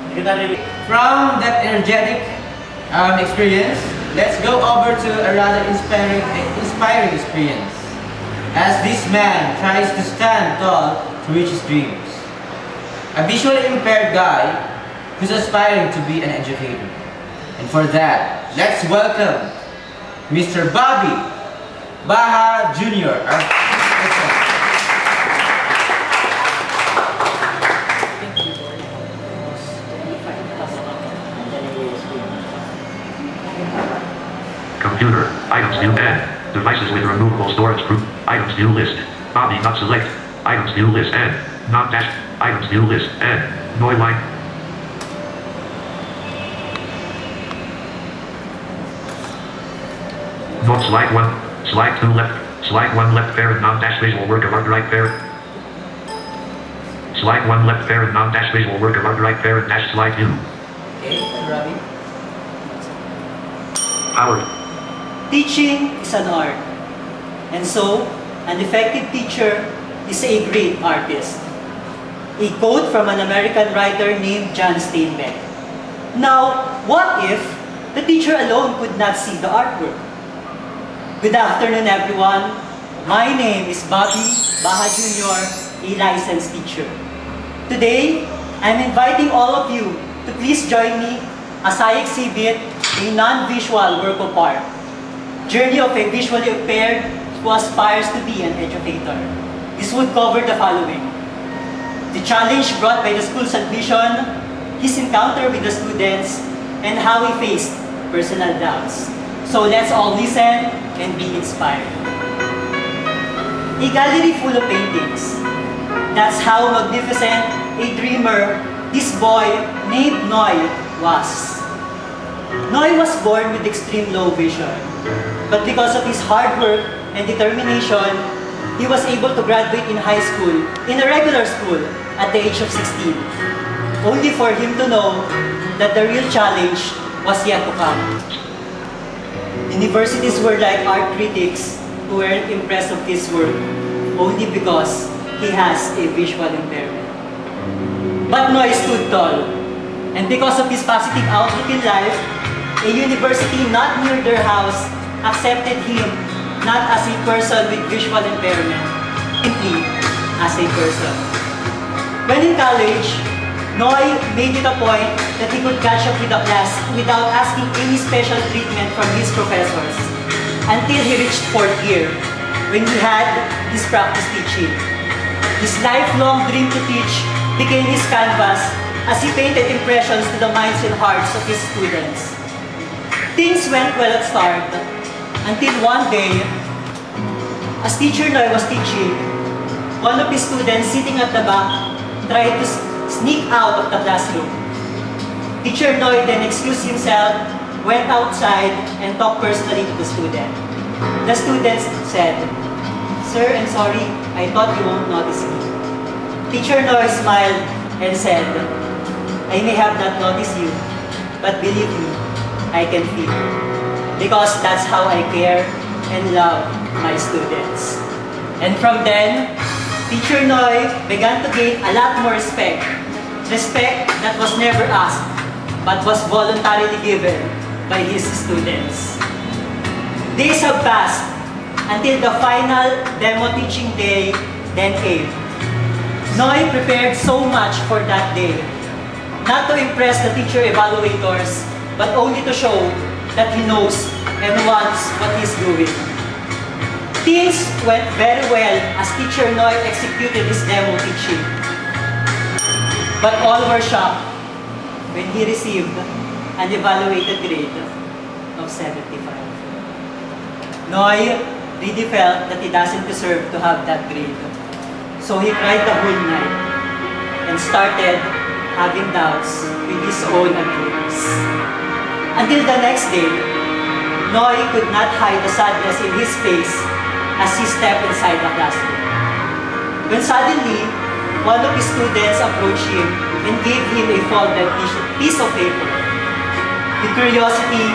From that energetic experience, let's go over to a rather inspiring experience. As this man tries to stand tall to reach his dreams. A visually impaired guy who's aspiring to be an educator. And for that, let's welcome Mr. Bobby Baja Jr. Computer, items new and devices with removable storage group, items new list, Bobby not select, items new list and not dash, items new list and no line. No slide 1, slide 2 left, slide 1 left parent non dash visual work of art right parent. Slide 1 left parent non dash visual work of art right parent dash slide 2. Okay, Robbie. Howard. Teaching is an art, and so an effective teacher is a great artist. A quote from an American writer named John Steinbeck. Now, what if the teacher alone could not see the artwork? Good afternoon, everyone. My name is Bobby Baja Jr., a licensed teacher. Today, I'm inviting all of you to please join me as I exhibit a non-visual work of art. Journey of a visually impaired who aspires to be an educator. This would cover the following: the challenge brought by the school's admission, his encounter with the students, and how he faced personal doubts. So let's all listen and be inspired. A gallery full of paintings. That's how magnificent a dreamer this boy named Noy was. Noy was born with extreme low vision, but because of his hard work and determination, he was able to graduate in high school, in a regular school, at the age of 16, only for him to know that the real challenge was yet to come. Universities were like art critics who weren't impressed of his work only because he has a visual impairment. But Noy stood tall, and because of his positive outlook in life, a university not near their house accepted him not as a person with visual impairment, simply as a person. When in college, Noy made it a point that he could catch up with the class without asking any special treatment from his professors until he reached 4th year, when he had his practice teaching. His lifelong dream to teach became his canvas as he painted impressions to the minds and hearts of his students. Things went well at start, until one day, as Teacher Noy was teaching, one of his students sitting at the back tried to sneak out of the classroom. Teacher Noy then excused himself, went outside, and talked personally to the student. The student said, "Sir, I'm sorry, I thought you won't notice me." Teacher Noy smiled and said, "I may have not noticed you, but believe me, I can feel, because that's how I care and love my students." And from then, Teacher Noy began to gain a lot more respect. Respect that was never asked, but was voluntarily given by his students. Days have passed until the final demo teaching day then came. Noy prepared so much for that day, not to impress the teacher evaluators, but only to show that he knows and wants what he's doing. Things went very well as Teacher Noy executed his demo teaching. But all were shocked when he received an evaluated grade of 75. Noy really felt that he doesn't deserve to have that grade. So he cried the whole night and started having doubts with his own abilities. Until the next day, Noy could not hide the sadness in his face as he stepped inside the classroom. When suddenly, one of his students approached him and gave him a folded piece of paper. With curiosity,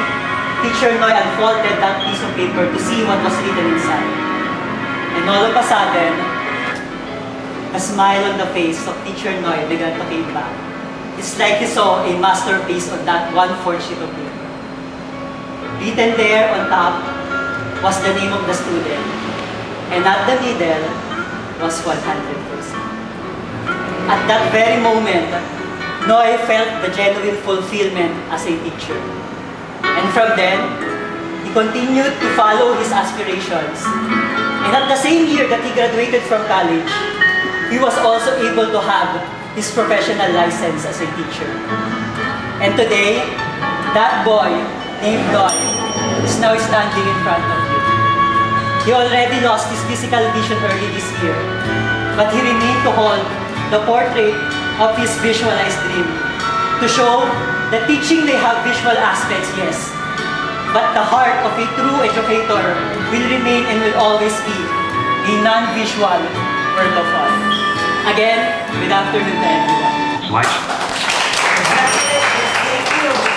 Teacher Noy unfolded that piece of paper to see what was written inside. And all of a sudden, a smile on the face of Teacher Noy began to come back. It's like he saw a masterpiece on that 1/4 sheet of paper. Written there on top was the name of the student, and at the middle was 100%. At that very moment, Noy felt the genuine fulfillment as a teacher. And from then, he continued to follow his aspirations. And at the same year that he graduated from college, he was also able to have his professional license as a teacher. And today, that boy named Noy is now standing in front of you. He already lost his physical vision early this year, but he remained to hold the portrait of his visualized dream to show that teaching may have visual aspects, yes, but the heart of a true educator will remain and will always be a non-visual work of art. Again, good afternoon to everyone. Slides.